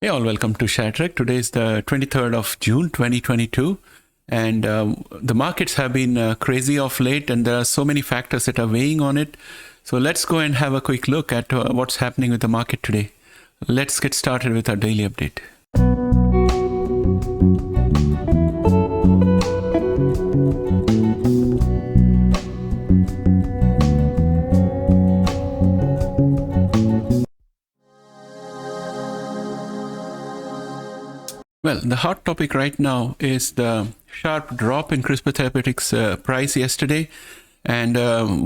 Hey all, welcome to ShareTreck. Today is the 23rd of June 2022 and the markets have been crazy of late and there are so many factors that are weighing on it. So let's go and have a quick look at what's happening with the market today. Let's get started with our daily update. Well, the hot topic right now is the sharp drop in Crispr Therapeutics price yesterday. And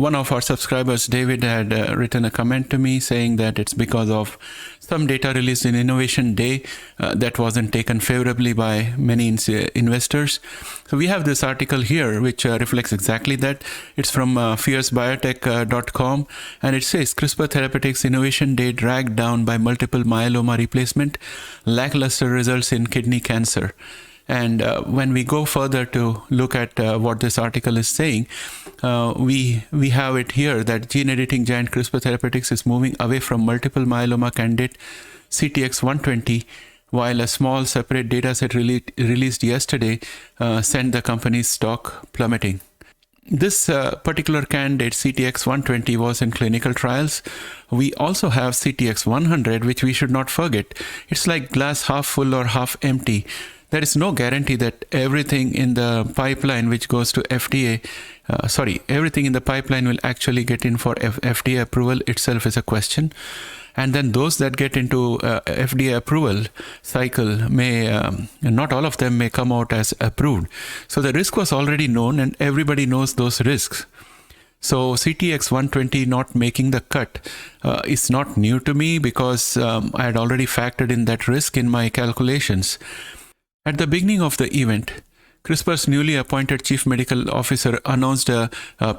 one of our subscribers, David, had written a comment to me saying that it's because of some data released in Innovation Day that wasn't taken favorably by many investors. So we have this article here which reflects exactly that. It's from fiercebiotech.com and it says Crispr Therapeutics Innovation Day dragged down by multiple myeloma replacement, lackluster results in kidney cancer. And when we go further to look at what this article is saying, we have it here that gene editing giant Crispr Therapeutics is moving away from multiple myeloma candidate CTX120, while a small separate dataset released yesterday sent the company's stock plummeting. This particular candidate, CTX120, was in clinical trials. We also have CTX100, which we should not forget. It's like glass half full or half empty. There is no guarantee that everything in the pipeline which goes to FDA, everything in the pipeline will actually get in for FDA approval itself is a question. And then those that get into FDA approval cycle may, not all of them may come out as approved. So the risk was already known and everybody knows those risks. So CTX120 not making the cut is not new to me because I had already factored in that risk in my calculations. At the beginning of the event, CRISPR's newly appointed Chief Medical Officer announced a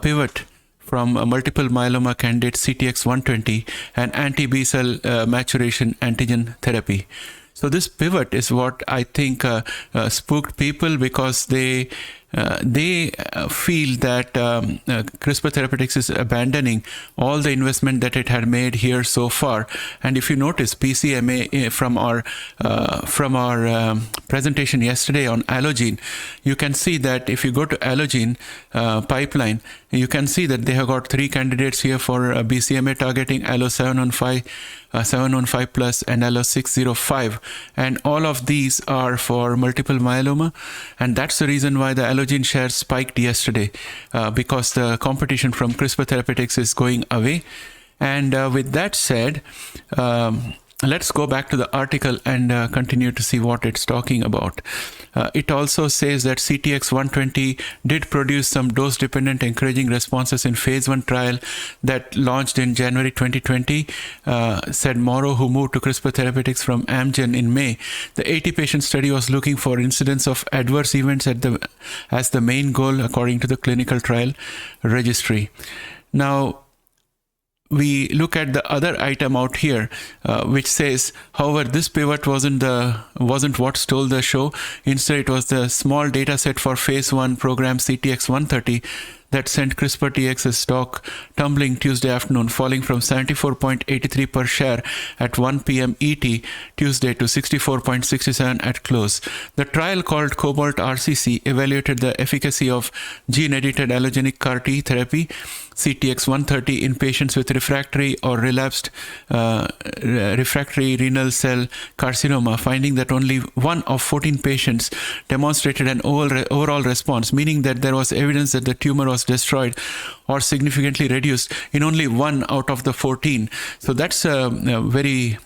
pivot from a multiple myeloma candidate CTX120 and anti-B cell maturation antigen therapy. So this pivot is what I think spooked people because they feel that CRISPR Therapeutics is abandoning all the investment that it had made here so far. And if you notice PCMA from our presentation yesterday on allogene, you can see that if you go to allogene pipeline, you can see that they have got 3 candidates here for BCMA targeting ALLO715, 715 plus and ALLO605, and all of these are for multiple myeloma, and that's the reason why the allogene shares spiked yesterday because the competition from CRISPR Therapeutics is going away. And with that said, let's go back to the article and continue to see what it's talking about. It also says that CTX120 did produce some dose-dependent encouraging responses in phase 1 trial that launched in January 2020, said Morrow, who moved to CRISPR Therapeutics from Amgen in May. The 80-patient study was looking for incidence of adverse events as the main goal according to the clinical trial registry. Now, we look at the other item out here, which says, however, this pivot wasn't what stole the show. Instead, it was the small data set for phase 1 program CTX130 that sent CRISPR TX's stock tumbling Tuesday afternoon, falling from 74.83 per share at 1 p.m. ET Tuesday to 64.67 at close. The trial, called Cobalt RCC, evaluated the efficacy of gene-edited allogenic CAR T therapy CTX130 in patients with refractory or relapsed refractory renal cell carcinoma, finding that only 1 of 14 patients demonstrated an overall response, meaning that there was evidence that the tumor was destroyed or significantly reduced in only 1 out of the 14. So that's a very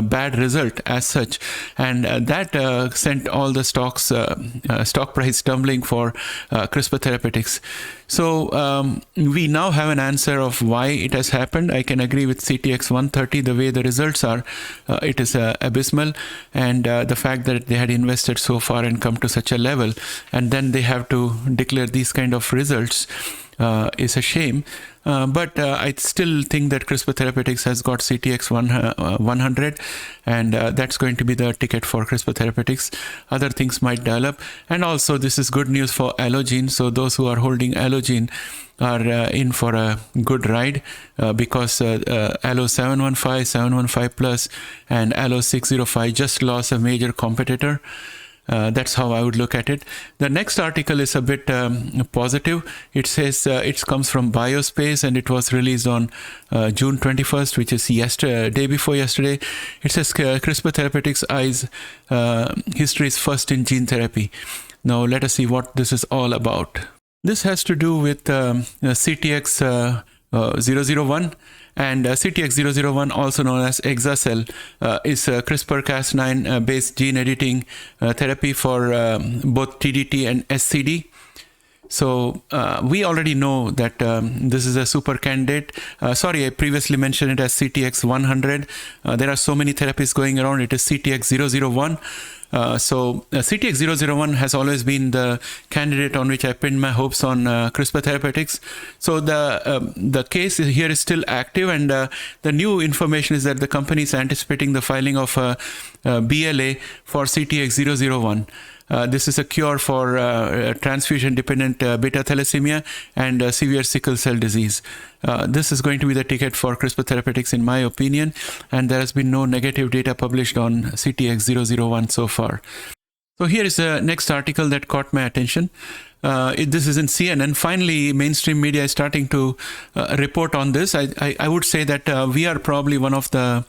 bad result as such, and that sent all the stock price tumbling for CRISPR Therapeutics. So we now have an answer of why it has happened. I can agree with CTX130, the way the results are, it is abysmal, and the fact that they had invested so far and come to such a level, and then they have to declare these kind of results. is a shame. But I still think that Crispr Therapeutics has got CTX 100, and that's going to be the ticket for Crispr Therapeutics. Other things might develop. And also, this is good news for Allogene. So those who are holding Allogene are in for a good ride because Allo 715, 715 Plus, and Allo 605 just lost a major competitor. That's how I would look at it. The next article is a bit positive. It says it comes from Biospace, and it was released on June 21st, which is day before yesterday. It says CRISPR Therapeutics eyes history's first in gene therapy. Now let us see what this is all about. This has to do with CTX 001. And CTX001, also known as Exaccel, is CRISPR-Cas9 based gene editing therapy for both TDT and SCD. So we already know that this is a super candidate. I previously mentioned it as CTX100. There are so many therapies going around. It is CTX001. So CTX001 has always been the candidate on which I pinned my hopes on CRISPR Therapeutics. So the case here is still active, and the new information is that the company is anticipating the filing of a BLA for CTX001. This is a cure for transfusion-dependent beta thalassemia and severe sickle cell disease. This is going to be the ticket for CRISPR Therapeutics, in my opinion, and there has been no negative data published on CTX001 so far. So here is the next article that caught my attention. This is in CNN. Finally, mainstream media is starting to report on this. I would say that we are probably one of the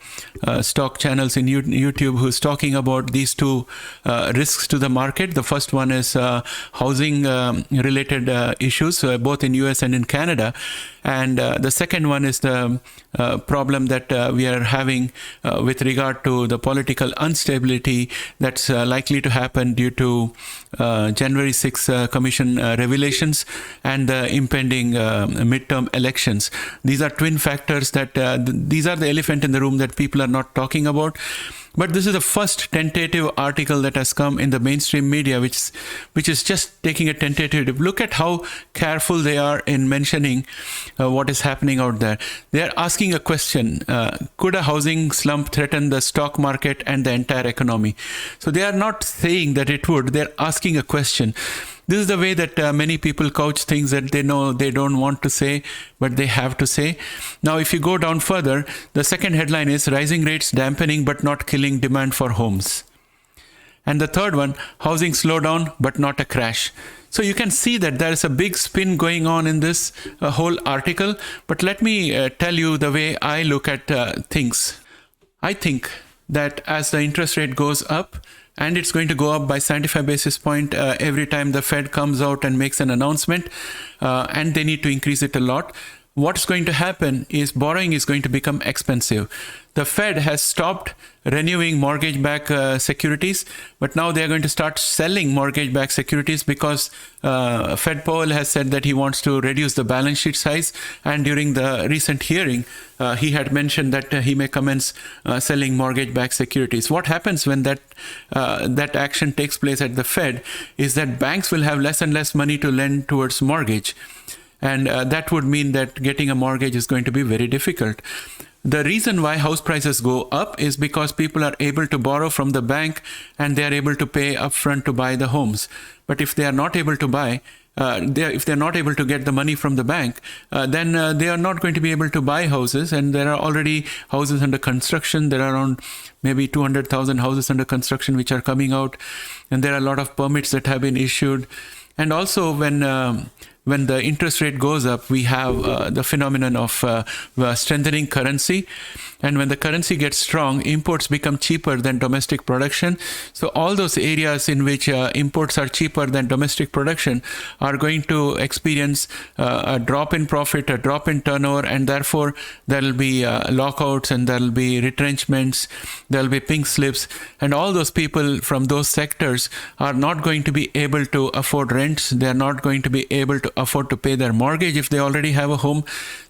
stock channels in YouTube who's talking about these two risks to the market. The first one is housing related issues, both in US and in Canada. And the second one is the problem that we are having with regard to the political instability that's likely to happen due to January 6 Commission revelations and the impending midterm elections. These are twin factors that these are the elephant in the room that people are not talking about. But this is the first tentative article that has come in the mainstream media, which is just taking a tentative look at how careful they are in mentioning what is happening out there. They are asking a question: could a housing slump threaten the stock market and the entire economy? So they are not saying that it would. They are asking a question. This is the way that many people couch things that they know they don't want to say, but they have to say. Now, if you go down further, the second headline is rising rates dampening but not killing demand for homes. And the third one, housing slowdown but not a crash. So you can see that there is a big spin going on in this whole article. But let me tell you the way I look at things. I think that as the interest rate goes up, and it's going to go up by 75 basis point every time the Fed comes out and makes an announcement, and they need to increase it a lot. What's going to happen is borrowing is going to become expensive. The Fed has stopped renewing mortgage-backed securities, but now they are going to start selling mortgage-backed securities because Fed Powell has said that he wants to reduce the balance sheet size. And during the recent hearing, he had mentioned that he may commence selling mortgage-backed securities. What happens when that action takes place at the Fed is that banks will have less and less money to lend towards mortgage. And that would mean that getting a mortgage is going to be very difficult. The reason why house prices go up is because people are able to borrow from the bank and they are able to pay upfront to buy the homes. But if they are not able to buy, if they're not able to get the money from the bank, then they are not going to be able to buy houses. And there are already houses under construction. There are around maybe 200,000 houses under construction which are coming out. And there are a lot of permits that have been issued. And also when the interest rate goes up, we have the phenomenon of strengthening currency. And when the currency gets strong, imports become cheaper than domestic production. So all those areas in which imports are cheaper than domestic production are going to experience a drop in profit, a drop in turnover, and therefore there will be lockouts and there will be retrenchments, there will be pink slips, and all those people from those sectors are not going to be able to afford rents. They are not going to be able to afford to pay their mortgage if they already have a home.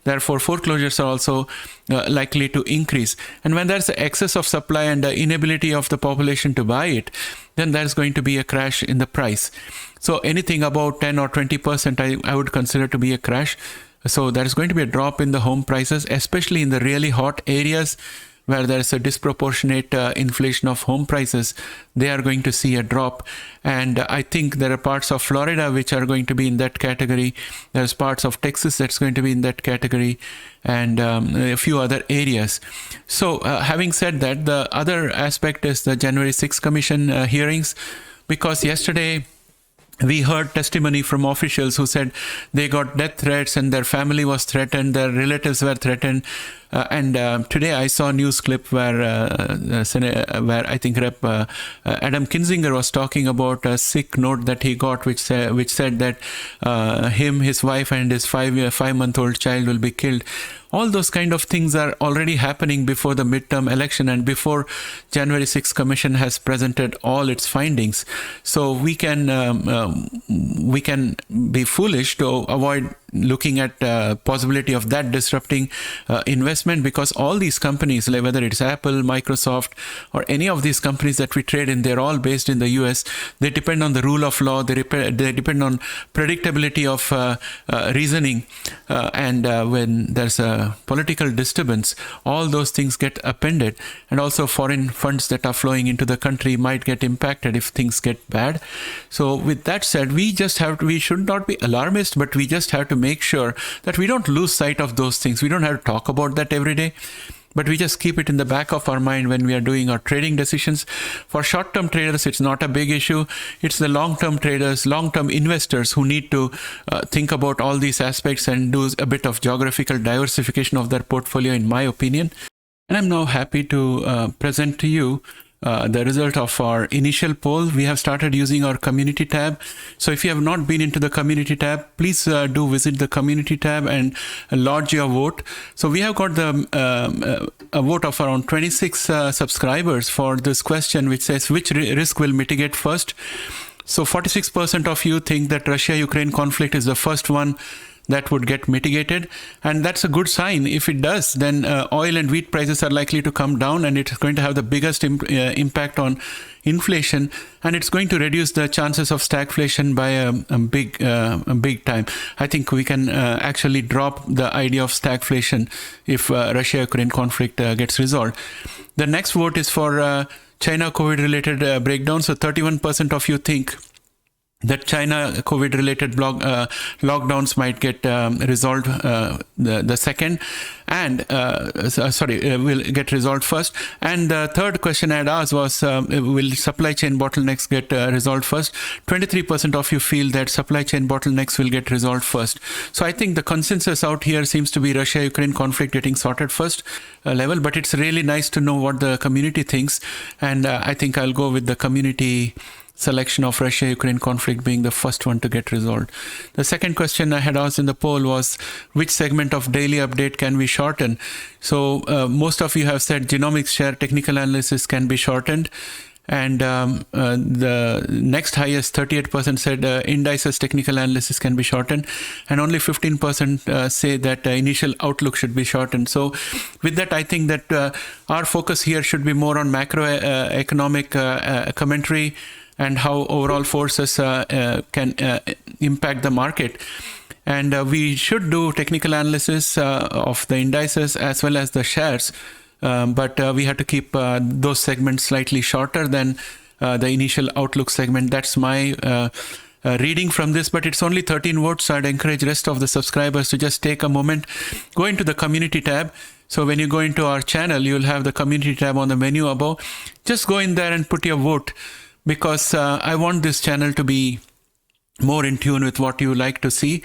Therefore, foreclosures are also likely to increase. And when there's an excess of supply and the inability of the population to buy it, then there's going to be a crash in the price. So anything about 10 or 20%, I would consider to be a crash. So there's going to be a drop in the home prices, especially in the really hot areas where there's a disproportionate inflation of home prices. They are going to see a drop. And I think there are parts of Florida which are going to be in that category. There's parts of Texas that's going to be in that category, and a few other areas. So having said that, the other aspect is the January 6th Commission hearings, because yesterday we heard testimony from officials who said they got death threats and their family was threatened, their relatives were threatened. And today I saw a news clip where I think Rep. Adam Kinzinger was talking about a sick note that he got, which said that him, his wife, and his 5-month-old child will be killed. All those kind of things are already happening before the midterm election and before January 6th Commission has presented all its findings. So we can be foolish to avoid looking at possibility of that disrupting investment, because all these companies, like whether it's Apple, Microsoft, or any of these companies that we trade in, they're all based in the US. They depend on the rule of law. They depend on predictability of reasoning. And when there's a political disturbance, all those things get appended. And also foreign funds that are flowing into the country might get impacted if things get bad. So with that said, we should not be alarmist, but we just have to make sure that we don't lose sight of those things. We don't have to talk about that every day, but we just keep it in the back of our mind when we are doing our trading decisions. For short-term traders, it's not a big issue. It's the long-term traders, long-term investors who need to think about all these aspects and do a bit of geographical diversification of their portfolio, in my opinion. And I'm now happy to present to you the result of our initial poll. We have started using our community tab. So if you have not been into the community tab, please do visit the community tab and lodge your vote. So we have got a vote of around 26 subscribers for this question, which says which risk will mitigate first. So 46% of you think that Russia-Ukraine conflict is the first one that would get mitigated, and that's a good sign. If it does, then oil and wheat prices are likely to come down, and it's going to have the biggest impact on inflation, and it's going to reduce the chances of stagflation by a big time. I think we can actually drop the idea of stagflation if Russia-Ukraine conflict gets resolved. The next vote is for China COVID-related breakdown. So 31% of you think that China COVID-related lockdowns might get resolved the second, and will get resolved first. And the third question I had asked was, will supply chain bottlenecks get resolved first? 23% of you feel that supply chain bottlenecks will get resolved first. So I think the consensus out here seems to be Russia-Ukraine conflict getting sorted first level, but it's really nice to know what the community thinks. And I think I'll go with the community selection of Russia-Ukraine conflict being the first one to get resolved. The second question I had asked in the poll was, which segment of daily update can we shorten? So most of you have said Genomics share technical analysis can be shortened. And the next highest, 38%, said indices technical analysis can be shortened. And only 15% say that initial outlook should be shortened. So with that, I think that our focus here should be more on macroeconomic commentary and how overall forces can impact the market. And we should do technical analysis of the indices as well as the shares. But we have to keep those segments slightly shorter than the initial outlook segment. That's my reading from this, but it's only 13 votes. So I'd encourage the rest of the subscribers to just take a moment, go into the community tab. So when you go into our channel, you'll have the community tab on the menu above. Just go in there and put your vote, because I want this channel to be more in tune with what you like to see,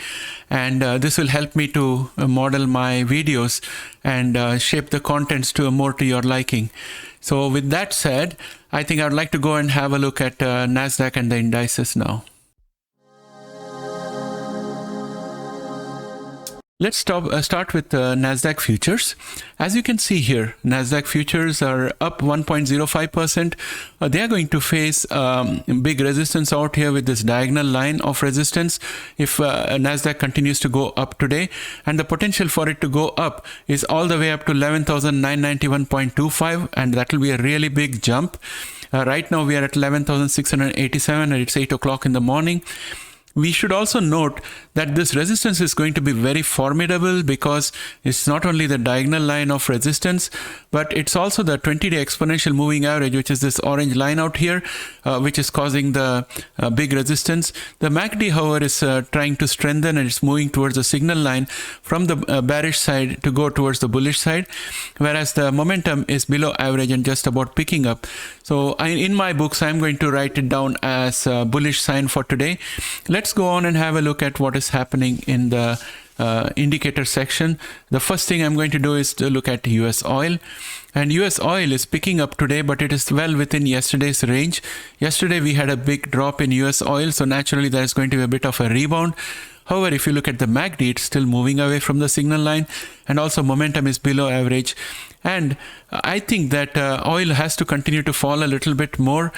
and this will help me to model my videos and shape the contents to more to your liking. So with that said, I think I'd like to go and have a look at Nasdaq and the indices now. Let's start with Nasdaq futures. As you can see here, Nasdaq futures are up 1.05%. They are going to face big resistance out here with this diagonal line of resistance if Nasdaq continues to go up today. And the potential for it to go up is all the way up to 11,991.25, and that will be a really big jump. Right now we are at 11,687 and it's 8 o'clock in the morning. We should also note that this resistance is going to be very formidable because it's not only the diagonal line of resistance, but it's also the 20-day exponential moving average, which is this orange line out here, which is causing the big resistance. The MACD, however, is trying to strengthen and it's moving towards the signal line from the bearish side to go towards the bullish side, whereas the momentum is below average and just about picking up. So in my books, I'm going to write it down as a bullish sign for today. Let's go on and have a look at what is happening in the indicator section. The first thing I'm going to do is to look at US oil. And US oil is picking up today, but it is well within yesterday's range. Yesterday we had a big drop in US oil, so naturally there's going to be a bit of a rebound. However, if you look at the MACD, it's still moving away from the signal line, and also momentum is below average. And I think that oil has to continue to fall a little bit more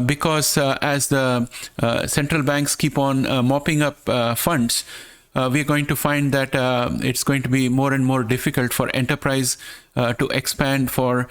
because as the central banks keep on mopping up funds, we're going to find that it's going to be more and more difficult for enterprise to expand, for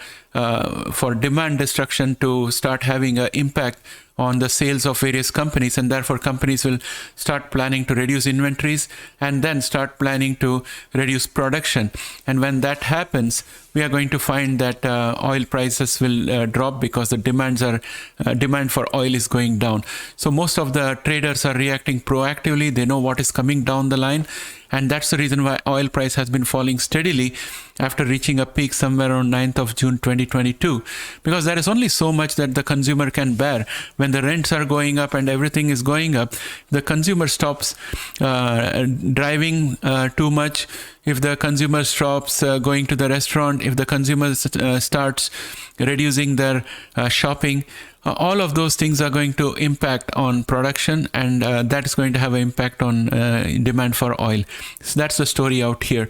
demand destruction to start having an impact on the sales of various companies, and therefore companies will start planning to reduce inventories and then start planning to reduce production. And when that happens, we are going to find that oil prices will drop because the demand for oil is going down. So most of the traders are reacting proactively. They know what is coming down the line, and that's the reason why oil price has been falling steadily after reaching a peak somewhere around 9th of June 2022, because there is only so much that the consumer can bear. When the rents are going up and everything is going up, the consumer stops driving too much. If the consumer stops going to the restaurant, if the consumer starts reducing their shopping, all of those things are going to impact on production, and that is going to have an impact on demand for oil. So that's the story out here.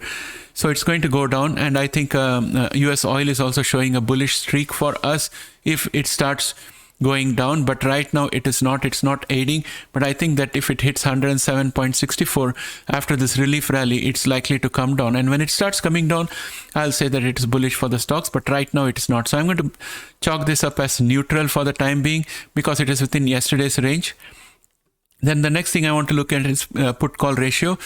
So it's going to go down, and I think US oil is also showing a bullish streak for us if it starts going down, but right now it's not aiding. But I think that if it hits 107.64 after this relief rally, it's likely to come down, and when it starts coming down, I'll say that it is bullish for the stocks, but right now it is not. So I'm going to chalk this up as neutral for the time being because it is within yesterday's range. Then the next thing I want to look at is put call ratio.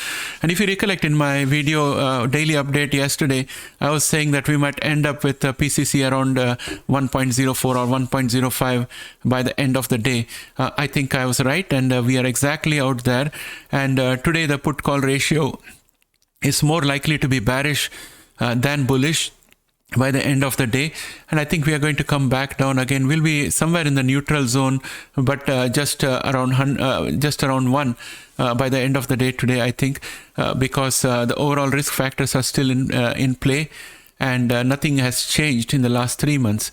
And if you recollect in my video daily update yesterday, I was saying that we might end up with PCC around 1.04 or 1.05 by the end of the day. I think I was right, and we are exactly out there. And today the put call ratio is more likely to be bearish than bullish by the end of the day, and I think we are going to come back down again. We'll be somewhere in the neutral zone, but just around 1 by the end of the day today, I think, because the overall risk factors are still in play, and nothing has changed in the last 3 months.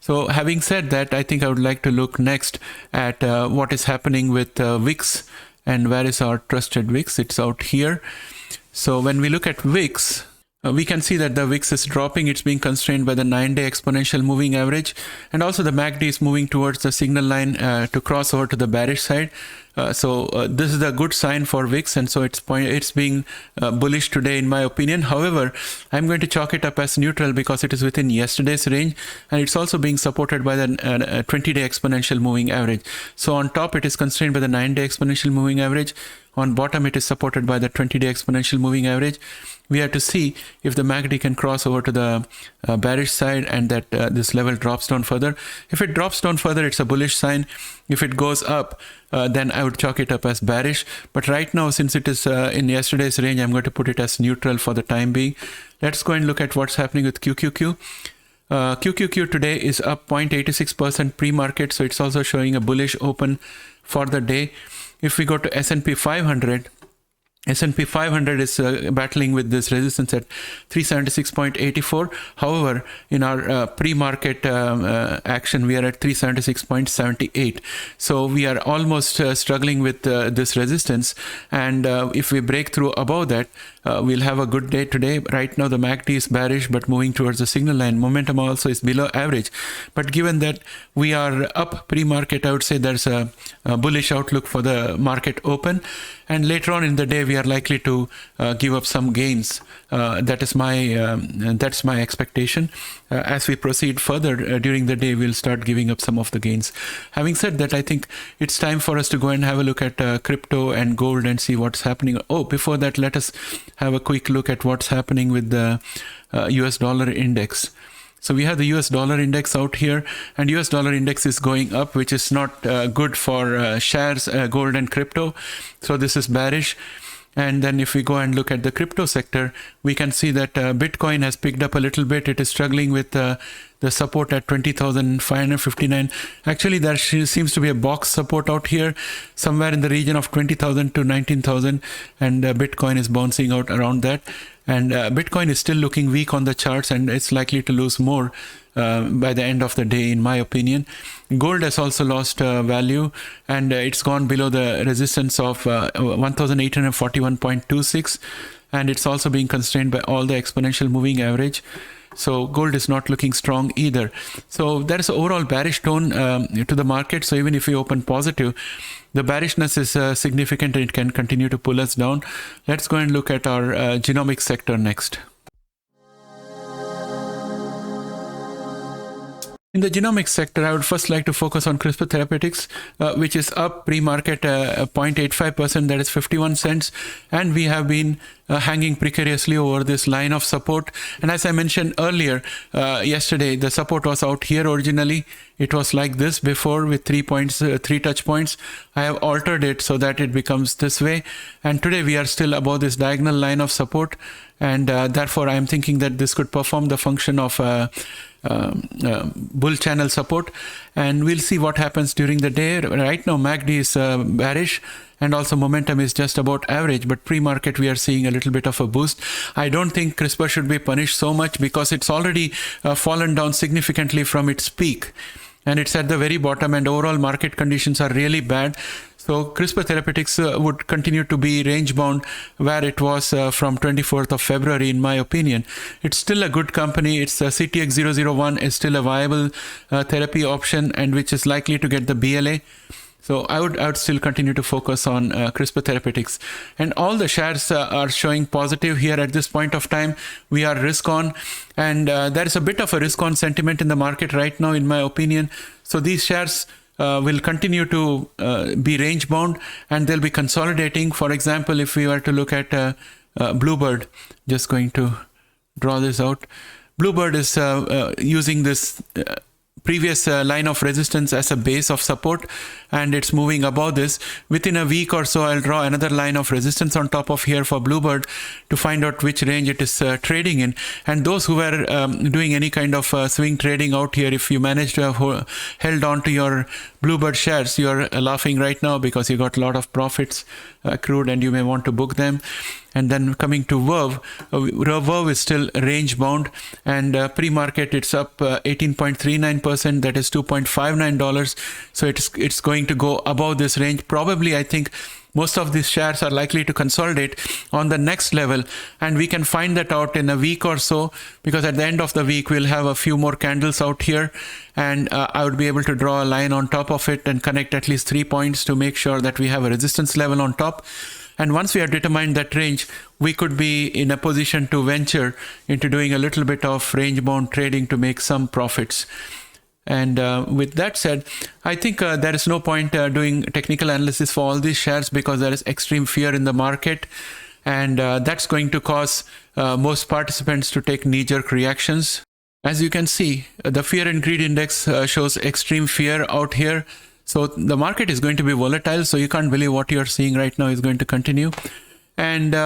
So having said that, I think I would like to look next at what is happening with wicks. And where is our trusted wicks? It's out here. So when we look at wicks, we can see that the wicks is dropping. It's being constrained by the 9-day exponential moving average, and also the MACD is moving towards the signal line to cross over to the bearish side. So this is a good sign for wicks, and so it's being bullish today in my opinion. However, I'm going to chalk it up as neutral because it is within yesterday's range, and it's also being supported by the 20-day exponential moving average. So on top it is constrained by the 9-day exponential moving average. On bottom it is supported by the 20-day exponential moving average. We have to see if the MACD can cross over to the bearish side and that this level drops down further. If it drops down further, it's a bullish sign. If it goes up, then I would chalk it up as bearish. But right now, since it is in yesterday's range, I'm going to put it as neutral for the time being. Let's go and look at what's happening with QQQ. QQQ today is up 0.86% pre-market, so it's also showing a bullish open for the day. If we go to S&P 500, S&P 500 is battling with this resistance at 376.84. However, in our pre-market action, we are at 376.78. So we are almost struggling with this resistance. And if we break through above that, we'll have a good day today. Right now, the MACD is bearish, but moving towards the signal line. Momentum also is below average. But given that we are up pre-market, I would say there's a bullish outlook for the market open. And later on in the day, we are likely to give up some gains That's my expectation. As we proceed further during the day, we'll start giving up some of the gains. Having said that, I think it's time for us to go and have a look at crypto and gold and see what's happening. Oh, before that, let us have a quick look at what's happening with the US dollar index. So we have the US dollar index out here, and US dollar index is going up, which is not good for shares, gold and crypto. So this is bearish. And then if we go and look at the crypto sector, we can see that Bitcoin has picked up a little bit. It is struggling with the support at 20,559. Actually, there seems to be a box support out here somewhere in the region of 20,000 to 19,000, and Bitcoin is bouncing out around that. And Bitcoin is still looking weak on the charts, and it's likely to lose more by the end of the day, in my opinion. Gold has also lost value, and it's gone below the resistance of 1,841.26, and it's also being constrained by all the exponential moving average. So gold is not looking strong either. So there is an overall bearish tone to the market. So even if we open positive, the bearishness is significant, and it can continue to pull us down. Let's go and look at our genomics sector next. In the genomics sector, I would first like to focus on Crispr Therapeutics, which is up pre-market 0.85%, that is 51 cents. And we have been hanging precariously over this line of support. And as I mentioned earlier, yesterday, the support was out here originally. It was like this before with 3 touch points. I have altered it so that it becomes this way. And today we are still above this diagonal line of support. And therefore, I am thinking that this could perform the function of bull channel support, and we'll see what happens during the day. Right now MACD is bearish, and also momentum is just about average, but pre-market we are seeing a little bit of a boost. I don't think Crispr should be punished so much because it's already fallen down significantly from its peak, and it's at the very bottom, and overall market conditions are really bad. So Crispr Therapeutics would continue to be range bound where it was from 24th of February, in my opinion. It's still a good company. It's CTX001 is still a viable therapy option, and which is likely to get the BLA. So I would still continue to focus on Crispr Therapeutics. And all the shares are showing positive here at this point of time. We are risk on, and there is a bit of a risk on sentiment in the market right now, in my opinion. So these shares will continue to be range bound, and they'll be consolidating. For example, if we were to look at Bluebird, just going to draw this out. Bluebird is using this previous line of resistance as a base of support, and it's moving above this. Within a week or so, I'll draw another line of resistance on top of here for Bluebird to find out which range it is trading in. And those who were doing any kind of swing trading out here, if you manage to have held on to your Bluebird shares, you are laughing right now because you got a lot of profits accrued, and you may want to book them. And then coming to Verve, Verve is still range bound, and pre-market it's up 18.39%, that is $2.59. So it's going to go above this range. Probably, I think most of these shares are likely to consolidate on the next level, and we can find that out in a week or so, because at the end of the week we'll have a few more candles out here, and I would be able to draw a line on top of it and connect at least 3 points to make sure that we have a resistance level on top. And once we have determined that range, we could be in a position to venture into doing a little bit of range-bound trading to make some profits. And with that said, I think there is no point doing technical analysis for all these shares, because there is extreme fear in the market, and that's going to cause most participants to take knee-jerk reactions. As you can see, the fear and greed index shows extreme fear out here. So the market is going to be volatile, so you can't believe what you're seeing right now is going to continue. And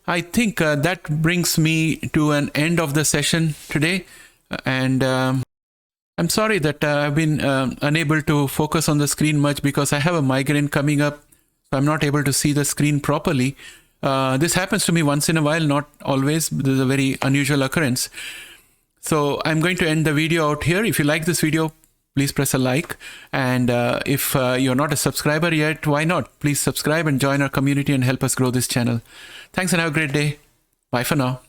I think that brings me to an end of the session today. And I'm sorry that I've been unable to focus on the screen much, because I have a migraine coming up, so I'm not able to see the screen properly. This happens to me once in a while, not always. This is a very unusual occurrence. So I'm going to end the video out here. If you like this video, please press a like, and if you're not a subscriber yet, why not? Please subscribe and join our community and help us grow this channel. Thanks, and have a great day. Bye for now.